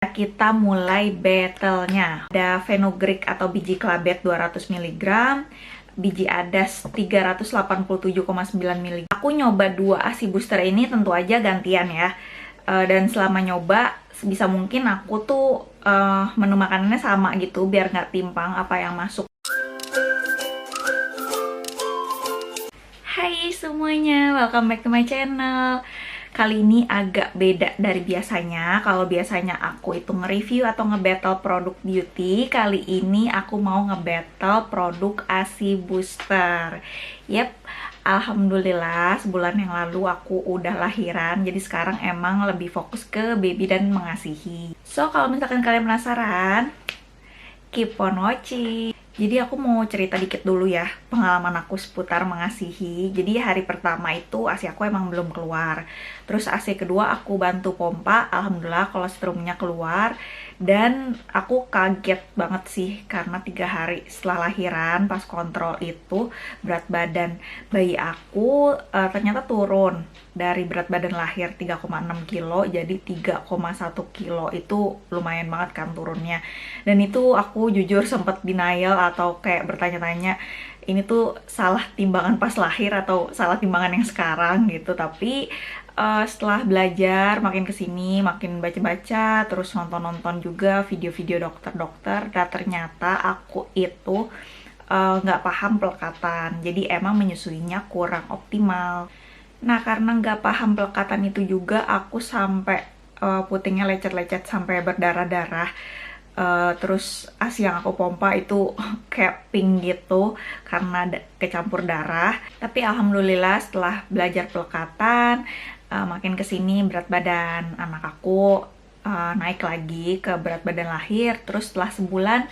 Kita mulai battle-nya. Ada fenugreek atau biji klabet 200 mg, biji adas 387,9 mg. Aku nyoba 2 ASI booster ini tentu aja gantian ya. Dan selama nyoba sebisa mungkin aku tuh menu makanannya sama gitu biar nggak timpang apa yang masuk. Hai semuanya, welcome back to my channel. Kali ini agak beda dari biasanya. Kalau biasanya aku itu nge-review atau nge-battle produk beauty, kali ini aku mau nge-battle produk ASI booster. Yep, alhamdulillah sebulan yang lalu aku udah lahiran, jadi sekarang emang lebih fokus ke baby dan mengasihi. So, kalau misalkan kalian penasaran, keep on watching. Jadi aku mau cerita dikit dulu ya pengalaman aku seputar mengasihi. Jadi hari pertama itu ASI aku emang belum keluar. Terus ASI kedua aku bantu pompa, alhamdulillah kolostrumnya keluar. Dan aku kaget banget sih karena 3 hari setelah lahiran pas kontrol itu berat badan bayi aku ternyata turun dari berat badan lahir 3,6 kilo jadi 3,1 kilo. Itu lumayan banget kan turunnya. Dan itu aku jujur sempet denial atau kayak bertanya-tanya ini tuh salah timbangan pas lahir atau salah timbangan yang sekarang gitu. Tapi setelah belajar makin kesini, makin baca-baca, terus nonton-nonton juga video-video dokter-dokter, dan ternyata aku itu nggak paham pelekatan, jadi emang menyusuinya kurang optimal. Nah, karena nggak paham pelekatan itu juga, aku sampai putingnya lecet-lecet sampai berdarah-darah. Terus ASI yang aku pompa itu kayak pink gitu karena kecampur darah. Tapi alhamdulillah setelah belajar pelekatan, makin kesini berat badan anak aku naik lagi ke berat badan lahir. Terus setelah sebulan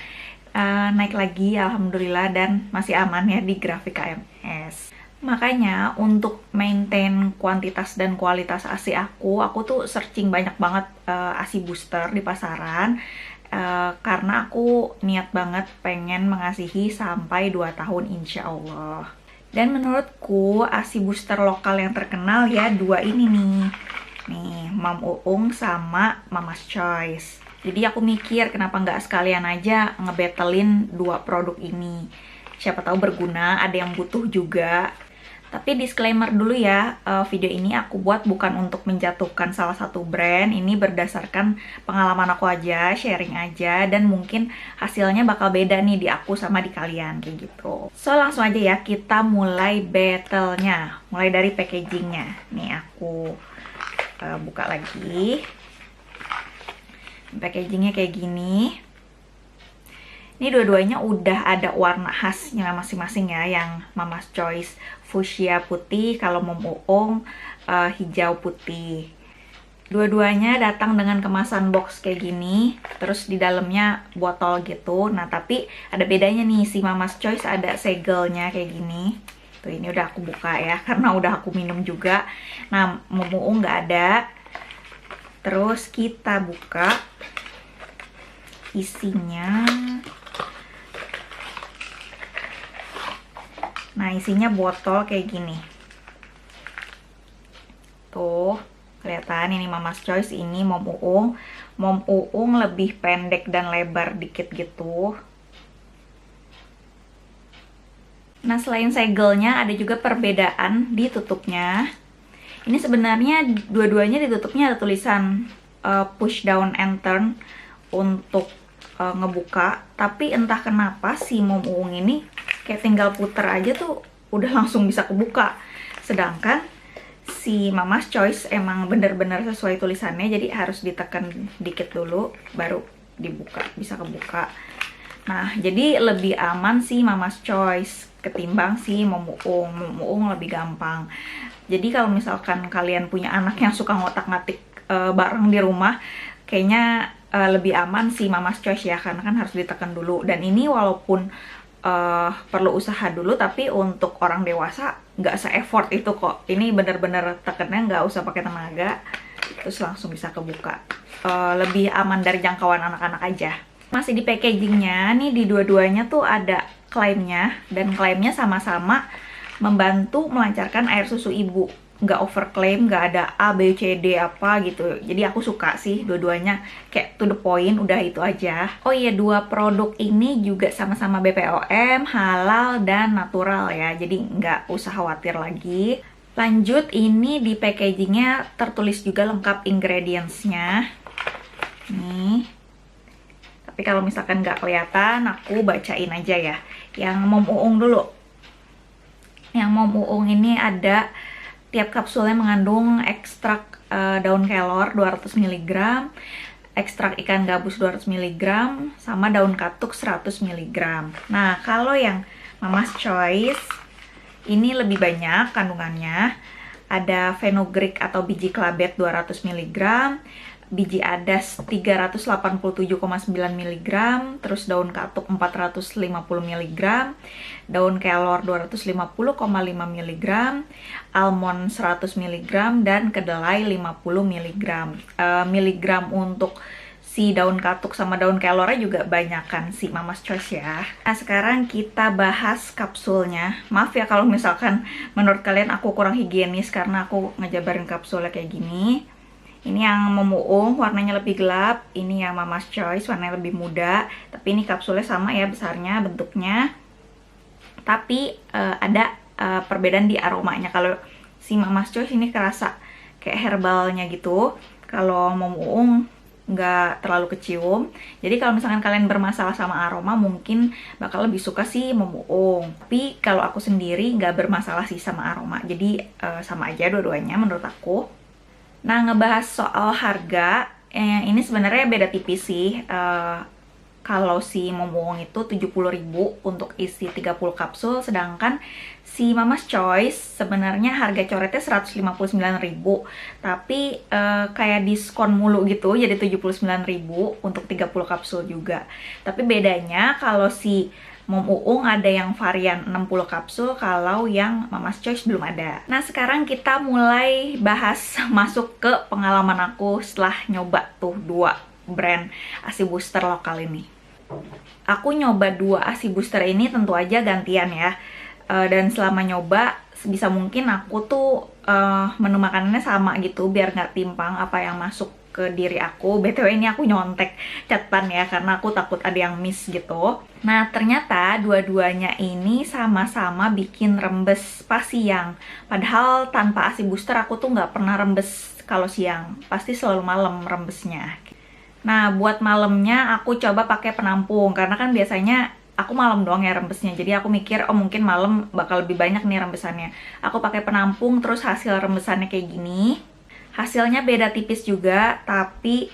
naik lagi alhamdulillah dan masih aman ya di grafik KMS. Makanya untuk maintain kuantitas dan kualitas ASI aku tuh searching banyak banget ASI booster di pasaran. Karena aku niat banget pengen mengasihi sampai 2 tahun insya Allah. Dan menurutku ASI booster lokal yang terkenal ya 2 ini nih Mom Uung sama Mama's Choice. Jadi aku mikir kenapa nggak sekalian aja ngebattlein 2 produk ini, siapa tahu berguna, ada yang butuh juga. Tapi disclaimer dulu ya, video ini aku buat bukan untuk menjatuhkan salah satu brand. Ini berdasarkan pengalaman aku aja, sharing aja, dan mungkin hasilnya bakal beda nih di aku sama di kalian, kayak gitu. So, langsung aja ya, kita mulai battle-nya. Mulai dari packagingnya. Nih, aku buka lagi. Packagingnya kayak gini. Ini dua-duanya udah ada warna khasnya masing-masing ya, yang Mama's Choice fuchsia putih, kalau Mom Uung hijau putih. Dua-duanya datang dengan kemasan box kayak gini, terus di dalamnya botol gitu. Nah, tapi ada bedanya nih, si Mama's Choice ada segelnya kayak gini. Tuh, ini udah aku buka ya, karena udah aku minum juga. Nah, Mom Uung nggak ada. Terus kita buka isinya. Nah, isinya botol kayak gini. Tuh, kelihatan ini Mama's Choice, ini Mom Uung. Mom Uung lebih pendek dan lebar dikit gitu. Nah, selain segelnya ada juga perbedaan di tutupnya. Ini sebenarnya dua-duanya ditutupnya ada tulisan push down and turn untuk ngebuka. Tapi entah kenapa si Mom Uung ini kayak tinggal puter aja tuh udah langsung bisa kebuka. Sedangkan si Mama's Choice emang bener-bener sesuai tulisannya, jadi harus ditekan dikit dulu baru dibuka, bisa kebuka. Nah, jadi lebih aman sih Mama's Choice ketimbang si Mom Uung. Mom Uung lebih gampang. Jadi kalau misalkan kalian punya anak yang suka ngotak-ngatik barang di rumah, kayaknya lebih aman si Mama's Choice ya, karena kan harus ditekan dulu. Dan ini walaupun perlu usaha dulu, tapi untuk orang dewasa nggak se-effort itu kok. Ini bener-bener tekennya nggak usah pakai tenaga, terus langsung bisa kebuka. Lebih aman dari jangkauan anak-anak aja. Masih di packagingnya nih, di dua-duanya tuh ada klaimnya, dan klaimnya sama-sama membantu melancarkan air susu ibu. nggak overclaim, nggak ada A, B, C, D apa gitu. Jadi aku suka sih dua-duanya, kayak to the point, udah itu aja. Oh iya, dua produk ini juga sama-sama BPOM, halal dan natural ya, jadi nggak usah khawatir lagi. Lanjut, ini di packagingnya tertulis juga lengkap ingredients-nya. Nih, tapi kalau misalkan nggak kelihatan, aku bacain aja ya. Yang mom uung dulu. Yang mom uung ini ada, tiap kapsulnya mengandung ekstrak daun kelor 200 mg, ekstrak ikan gabus 200 mg, sama daun katuk 100 mg. Nah, kalau yang Mama's Choice, ini lebih banyak kandungannya. Ada fenugreek atau biji klabet 200 mg, biji adas 387,9 mg, terus daun katuk 450 mg, daun kelor 250,5 mg, almond 100 mg, dan kedelai 50 mg. Miligram untuk si daun katuk sama daun kelornya juga banyakan si Mama's Choice ya. Nah, sekarang kita bahas kapsulnya. Maaf ya kalau misalkan menurut kalian aku kurang higienis karena aku ngejabarin kapsulnya kayak gini. Ini yang memuung, warnanya lebih gelap. Ini yang Mama's Choice, warnanya lebih muda. Tapi ini kapsulnya sama ya besarnya, bentuknya. Tapi ada perbedaan di aromanya. Kalau si Mama's Choice ini kerasa kayak herbalnya gitu. Kalau memuung nggak terlalu kecium. Jadi kalau misalkan kalian bermasalah sama aroma, mungkin bakal lebih suka sih memuung. Tapi kalau aku sendiri nggak bermasalah sih sama aroma. Jadi sama aja dua-duanya menurut aku. Nah, ngebahas soal harga, ini sebenarnya beda tipis sih. Kalau si memuung itu 70.000 untuk isi 30 kapsul, sedangkan si Mama's Choice sebenarnya harga coretnya 159.000, tapi kayak diskon mulu gitu, jadi 79.000 untuk 30 kapsul juga. Tapi bedanya kalau si Mom Uung ada yang varian 60 kapsul, kalau yang Mama's Choice belum ada. Nah, sekarang kita mulai bahas masuk ke pengalaman aku setelah nyoba tuh dua brand ASI booster lokal ini. Aku nyoba dua ASI booster ini tentu aja gantian ya. Dan selama nyoba, sebisa mungkin aku tuh menu makanannya sama gitu, biar nggak timpang apa yang masuk ke diri aku. BTW ini aku nyontek catatan ya, karena aku takut ada yang miss gitu. Nah, ternyata dua-duanya ini sama-sama bikin rembes pas siang. Padahal tanpa ASI booster aku tuh nggak pernah rembes kalau siang. Pasti selalu malam rembesnya. Nah, buat malamnya aku coba pakai penampung, karena kan biasanya aku malam doang ya rembesnya. Jadi aku mikir, oh mungkin malam bakal lebih banyak nih rembesannya. Aku pakai penampung, terus hasil rembesannya kayak gini. Hasilnya beda tipis juga, tapi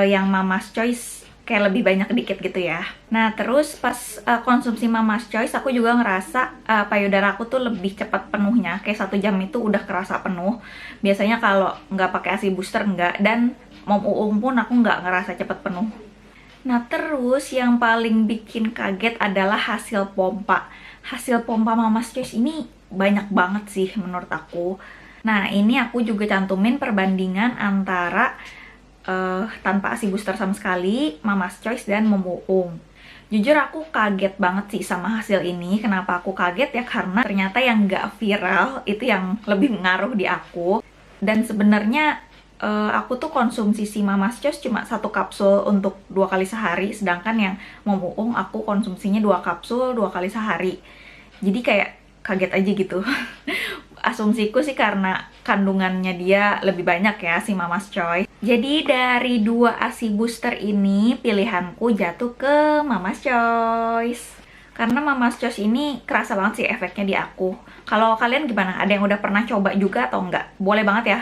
yang Mama's Choice kayak lebih banyak dikit gitu ya. Nah, terus pas konsumsi Mama's Choice, aku juga ngerasa payudara aku tuh lebih cepat penuhnya. Kayak 1 jam itu udah kerasa penuh. Biasanya kalau nggak pakai ASI booster nggak, dan Mom Uung pun aku nggak ngerasa cepet penuh. Nah, terus yang paling bikin kaget adalah hasil pompa. Hasil pompa Mama's Choice ini banyak banget sih menurut aku. Nah, ini aku juga cantumin perbandingan antara tanpa ASI booster sama sekali, Mama's Choice dan Mom Uung. Jujur aku kaget banget sih sama hasil ini. Kenapa aku kaget ya? Karena ternyata yang nggak viral itu yang lebih mengaruh di aku. Dan sebenarnya aku tuh konsumsi si Mama's Choice cuma 1 kapsul untuk 2 kali sehari, sedangkan yang Mom Uung aku konsumsinya 2 kapsul 2 kali sehari. Jadi kayak kaget aja gitu. Asumsiku sih karena kandungannya dia lebih banyak ya si Mama's Choice. Jadi dari 2 ASI booster ini pilihanku jatuh ke Mama's Choice. Karena Mama's Choice ini kerasa banget sih efeknya di aku. Kalau kalian gimana? Ada yang udah pernah coba juga atau enggak? Boleh banget ya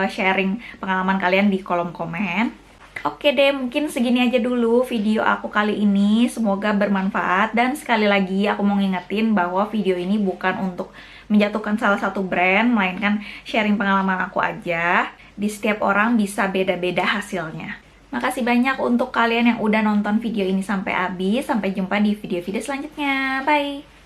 sharing pengalaman kalian di kolom komen. Oke deh, mungkin segini aja dulu video aku kali ini. Semoga bermanfaat. Dan sekali lagi aku mau ngingetin bahwa video ini bukan untuk menjatuhkan salah satu brand, melainkan sharing pengalaman aku aja. Di setiap orang bisa beda-beda hasilnya. Makasih banyak untuk kalian yang udah nonton video ini sampai habis. Sampai jumpa di video-video selanjutnya. Bye!